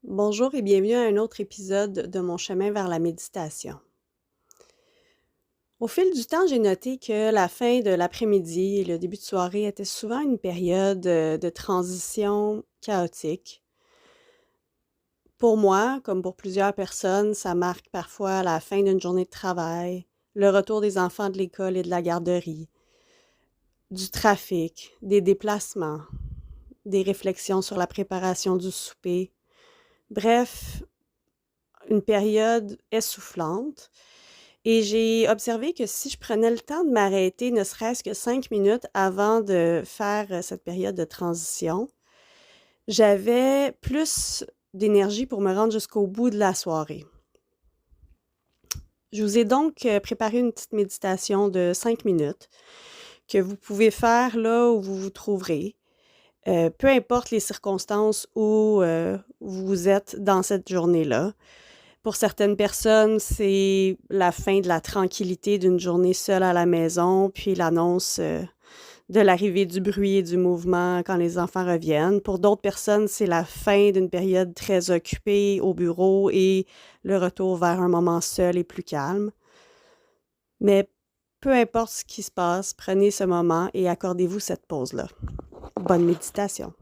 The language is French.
Bonjour et bienvenue à un autre épisode de mon chemin vers la méditation. Au fil du temps, j'ai noté que la fin de l'après-midi et le début de soirée étaient souvent une période de transition chaotique. Pour moi, comme pour plusieurs personnes, ça marque parfois la fin d'une journée de travail, le retour des enfants de l'école et de la garderie, du trafic, des déplacements, des réflexions sur la préparation du souper. Bref, une période essoufflante. Et j'ai observé que si je prenais le temps de m'arrêter, ne serait-ce que 5 minutes avant de faire cette période de transition, j'avais plus d'énergie pour me rendre jusqu'au bout de la soirée. Je vous ai donc préparé une petite méditation de 5 minutes que vous pouvez faire là où vous vous trouverez, peu importe les circonstances où vous êtes dans cette journée-là. Pour certaines personnes, c'est la fin de la tranquillité d'une journée seule à la maison, puis l'annonce de l'arrivée du bruit et du mouvement quand les enfants reviennent. Pour d'autres personnes, c'est la fin d'une période très occupée au bureau et le retour vers un moment seul et plus calme. Mais peu importe ce qui se passe, prenez ce moment et accordez-vous cette pause-là. Bonne méditation.